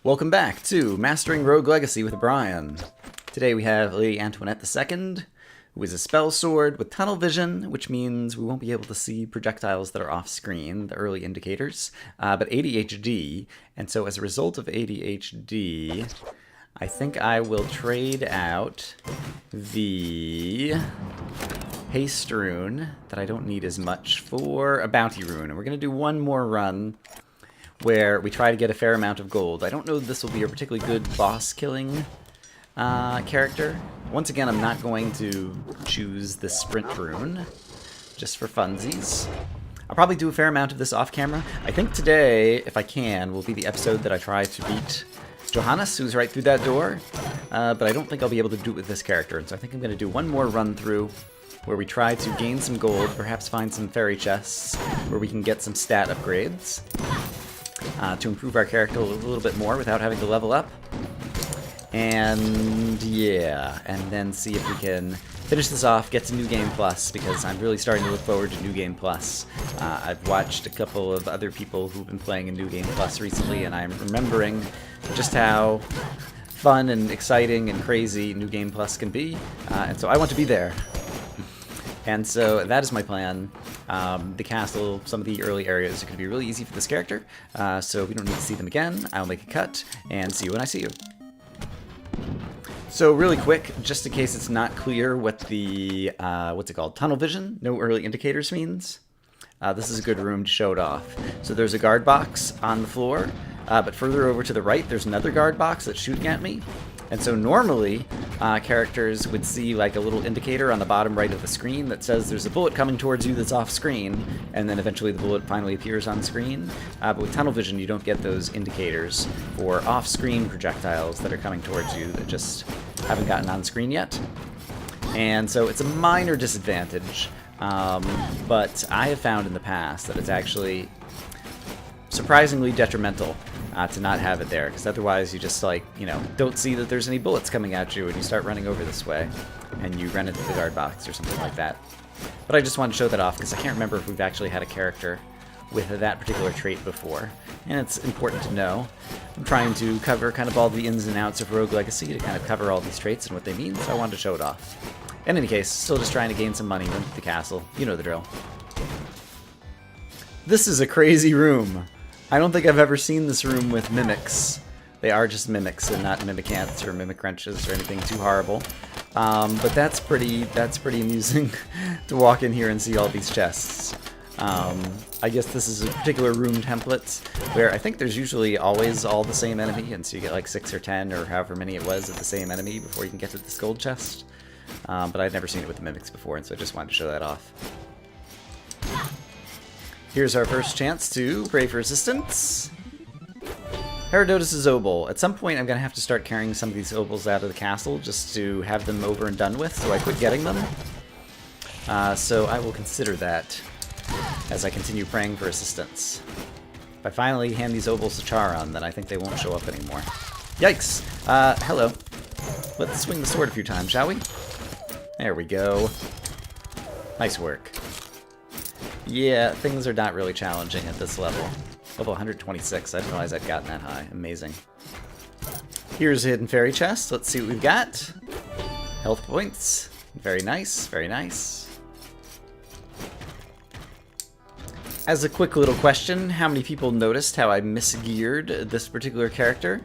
Welcome back to Mastering Rogue Legacy with Brian. Today we have Lady Antoinette II, who is a spell sword with tunnel vision, which means we won't be able to see projectiles that are off screen, the early indicators, but ADHD, and so as a result of ADHD, I think I will trade out the haste rune that I don't need as much for a bounty rune, and we're going to do one more run where we try to get a fair amount of gold. I don't know that this will be a particularly good boss-killing character. Once again, I'm not going to choose the sprint rune, just for funsies. I'll probably do a fair amount of this off-camera. I think today, if I can, will be the episode that I try to beat Johannes, who's right through that door, but I don't think I'll be able to do it with this character, and so I think I'm going to do one more run-through where we try to gain some gold, perhaps find some fairy chests, where we can get some stat upgrades. To improve our character a little bit more without having to level up. And yeah, and then see if we can finish this off, get to New Game Plus, because I'm really starting to look forward to New Game Plus. I've watched a couple of other people who've been playing in New Game Plus recently, and I'm remembering just how fun and exciting and crazy New Game Plus can be, and so I want to be there. And so that is my plan. The castle, some of the early areas are going to be really easy for this character, so we don't need to see them again. I'll make a cut, and see you when I see you. So really quick, just in case it's not clear what the, what's it called, tunnel vision, no early indicators means, this is a good room to show it off. So there's a guard box on the floor, but further over to the right there's another guard box that's shooting at me. And so normally, characters would see like a little indicator on the bottom right of the screen that says there's a bullet coming towards you that's off screen, and then eventually the bullet finally appears on screen. But with tunnel vision, you don't get those indicators for off-screen projectiles that are coming towards you that just haven't gotten on screen yet. And so it's a minor disadvantage, but I have found in the past that it's actually surprisingly detrimental to not have it there, because otherwise you just, like, you know, don't see that there's any bullets coming at you and you start running over this way and you run into the guard box or something like that. But I just wanted to show that off because I can't remember if we've actually had a character with that particular trait before, and it's important to know. I'm trying to cover kind of all the ins and outs of Rogue Legacy to kind of cover all these traits and what they mean, so I wanted to show it off. In any case, still just trying to gain some money, run to the castle. You know the drill. This is a crazy room. I don't think I've ever seen this room with mimics. They are just mimics and not mimicants or mimic wrenches or anything too horrible. But that's pretty amusing to walk in here and see all these chests. I guess this is a particular room template where I think there's usually always all the same enemy, and so you get like 6 or 10 or however many it was of the same enemy before you can get to this gold chest. But I'd never seen it with the mimics before, and so I just wanted to show that off. Here's our first chance to pray for assistance. Herodotus' obol. At some point I'm going to have to start carrying some of these obols out of the castle just to have them over and done with, so I quit getting them. So I will consider that as I continue praying for assistance. If I finally hand these obols to Charon, then I think they won't show up anymore. Yikes! Hello. Let's swing the sword a few times, shall we? There we go. Nice work. Yeah, things are not really challenging at this level. Level 126, I didn't realize I'd gotten that high. Amazing. Here's a hidden fairy chest. Let's see what we've got. Health points. Very nice, very nice. As a quick little question, how many people noticed how I misgeared this particular character?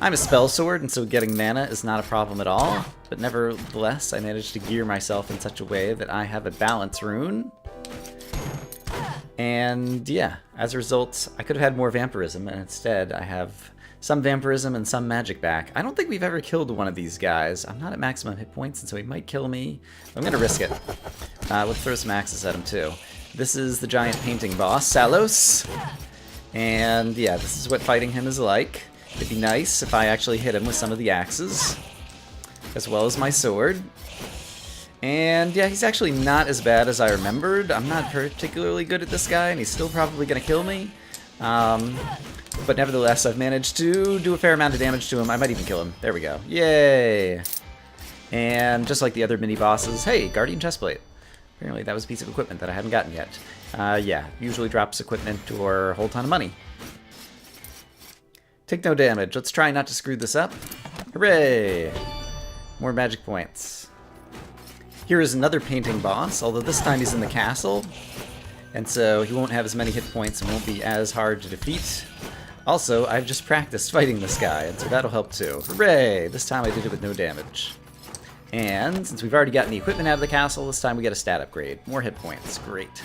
I'm a spell sword, and so getting mana is not a problem at all, but nevertheless, I managed to gear myself in such a way that I have a balance rune. And yeah, as a result, I could have had more vampirism, and instead I have some vampirism and some magic back. I don't think we've ever killed one of these guys. I'm not at maximum hit points, and so he might kill me. I'm going to risk it. Let's throw some axes at him, too. This is the giant painting boss, Salos. And yeah, this is what fighting him is like. It'd be nice if I actually hit him with some of the axes, as well as my sword. And yeah, he's actually not as bad as I remembered. I'm not particularly good at this guy, and he's still probably going to kill me. But nevertheless, I've managed to do a fair amount of damage to him. I might even kill him. There we go. Yay! And just like the other mini-bosses, hey, Guardian Chestplate. Apparently that was a piece of equipment that I hadn't gotten yet. Yeah, usually drops equipment or a whole ton of money. Take no damage. Let's try not to screw this up. Hooray! More magic points. Here is another painting boss, although this time he's in the castle. And so he won't have as many hit points and won't be as hard to defeat. Also, I've just practiced fighting this guy, and so that'll help too. Hooray! This time I did it with no damage. And since we've already gotten the equipment out of the castle, this time we get a stat upgrade. More hit points. Great.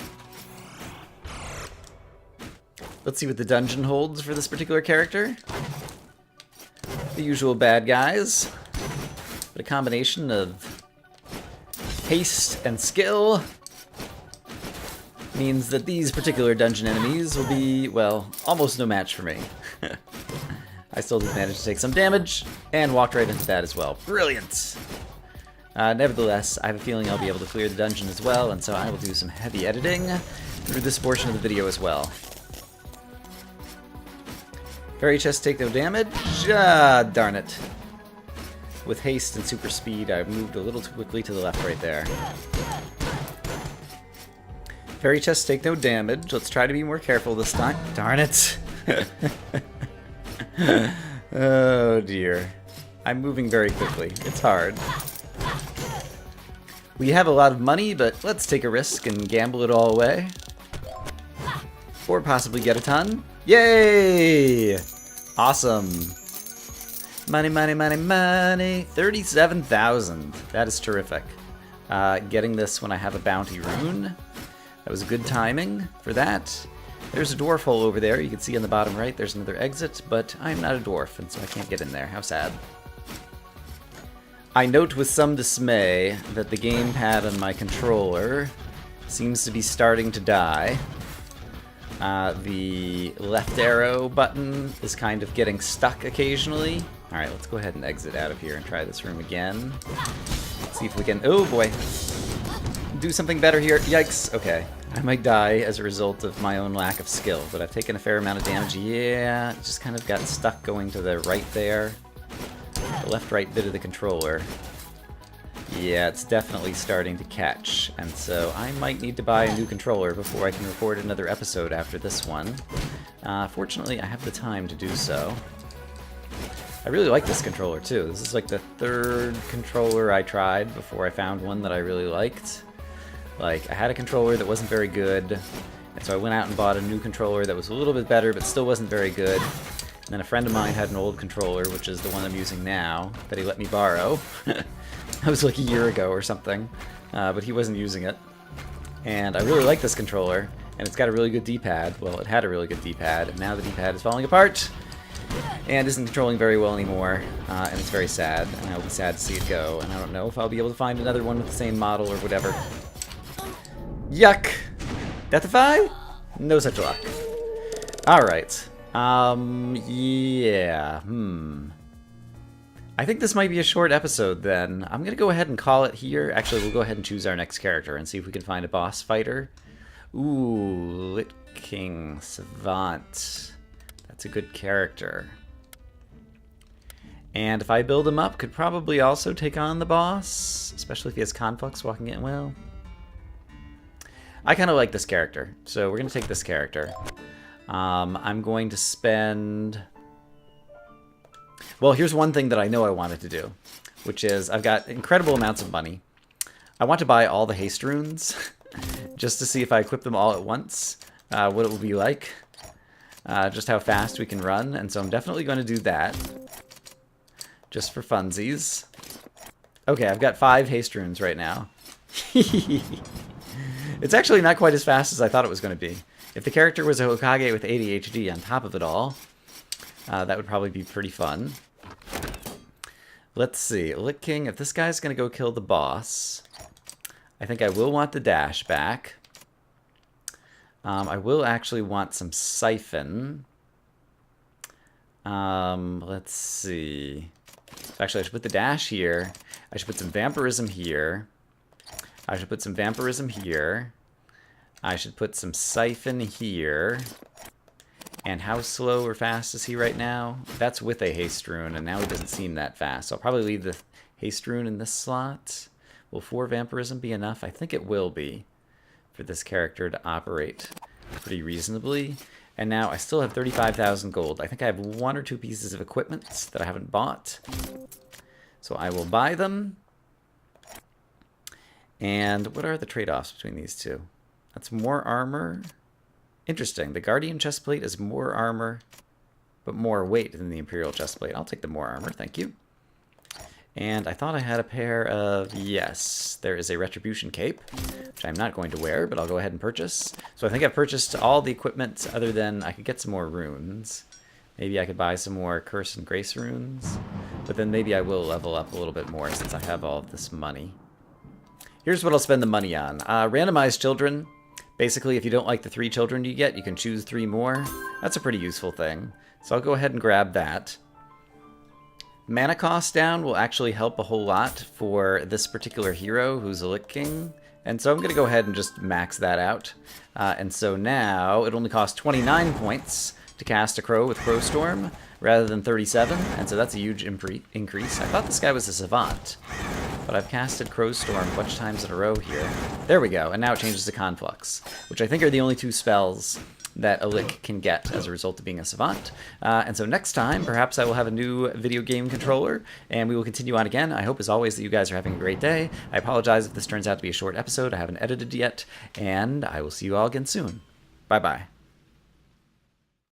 Let's see what the dungeon holds for this particular character. The usual bad guys. But a combination of haste and skill means that these particular dungeon enemies will be, well, almost no match for me. I still did manage to take some damage, and walked right into that as well. Brilliant! Nevertheless, I have a feeling I'll be able to clear the dungeon as well, and so I will do some heavy editing through this portion of the video as well. Fairy chests take no damage. Ah, darn it. With haste and super speed, I moved a little too quickly to the left right there. Fairy chests take no damage. Let's try to be more careful this time. Darn it. Oh dear. I'm moving very quickly. It's hard. We have a lot of money, but let's take a risk and gamble it all away. Or possibly get a ton. Yay! Awesome. Money, money, money, money. 37,000. That is terrific. Getting this when I have a bounty rune. That was good timing for that. There's a dwarf hole over there. You can see on the bottom right there's another exit, but I'm not a dwarf, and so I can't get in there. How sad. I note with some dismay that the gamepad on my controller seems to be starting to die. The left arrow button is kind of getting stuck occasionally. Alright, let's go ahead and exit out of here and try this room again. Let's see if we can... Oh boy! Do something better here. Yikes! Okay. I might die as a result of my own lack of skill, but I've taken a fair amount of damage. Yeah, it just kind of got stuck going to the right there. The left-right bit of the controller. Yeah, it's definitely starting to catch, and so I might need to buy a new controller before I can record another episode after this one. Fortunately, I have the time to do so. I really like this controller, too. This is like the third controller I tried before I found one that I really liked. Like, I had a controller that wasn't very good, and so I went out and bought a new controller that was a little bit better, but still wasn't very good. And then a friend of mine had an old controller, which is the one I'm using now, that he let me borrow. That was like a year ago or something, but he wasn't using it. And I really like this controller, and it's got a really good D-pad. Well, it had a really good D-pad, and now the D-pad is falling apart, and isn't controlling very well anymore, and it's very sad, and I'll be sad to see it go, and I don't know if I'll be able to find another one with the same model or whatever. Yuck! Deathify? No such luck. Alright. Yeah, I think this might be a short episode then. I'm gonna go ahead and call it here. Actually, we'll go ahead and choose our next character and see if we can find a boss fighter. Ooh, Lich King Savant. That's a good character. And if I build him up, could probably also take on the boss, especially if he has Conflux walking in. Well, I kind of like this character, so we're gonna take this character. I'm going to spend... Well, here's one thing that I know I wanted to do, which is I've got incredible amounts of money. I want to buy all the haste runes, just to see if I equip them all at once, what it will be like, just how fast we can run, and so I'm definitely going to do that, just for funsies. Okay, I've got 5 haste runes right now. It's actually not quite as fast as I thought it was going to be. If the character was a Hokage with ADHD on top of it all, that would probably be pretty fun. Let's see. Lich King, if this guy's going to go kill the boss, I think I will want the dash back. I will actually want some siphon. Let's see. Actually, I should put the dash here. I should put some vampirism here. I should put some vampirism here. I should put some siphon here. And how slow or fast is he right now? That's with a haste rune, and now he doesn't seem that fast. So I'll probably leave the haste rune in this slot. Will 4 vampirism be enough? I think it will be for this character to operate pretty reasonably. And now I still have 35,000 gold. I think I have 1 or 2 pieces of equipment that I haven't bought. So I will buy them. And what are the trade-offs between these two? That's more armor. Interesting. The Guardian chestplate is more armor, but more weight than the Imperial chestplate. I'll take the more armor, thank you. And I thought I had a pair of... Yes, there is a Retribution cape, which I'm not going to wear, but I'll go ahead and purchase. So I think I've purchased all the equipment other than I could get some more runes. Maybe I could buy some more Curse and Grace runes. But then maybe I will level up a little bit more since I have all of this money. Here's what I'll spend the money on. Randomized children. Basically, if you don't like the 3 children you get, you can choose 3 more. That's a pretty useful thing. So I'll go ahead and grab that. Mana cost down will actually help a whole lot for this particular hero who's a Lich King. And so I'm going to go ahead and just max that out. And so now it only costs 29 points to cast a Crow with Crowstorm rather than 37. And so that's a huge increase. I thought this guy was a Savant, but I've casted Crowstorm a bunch of times in a row here. There we go. And now it changes to Conflux, which I think are the only 2 spells that a Lich can get as a result of being a Savant. And so next time, perhaps I will have a new video game controller, and we will continue on again. I hope, as always, that you guys are having a great day. I apologize if this turns out to be a short episode. I haven't edited yet, and I will see you all again soon. Bye-bye.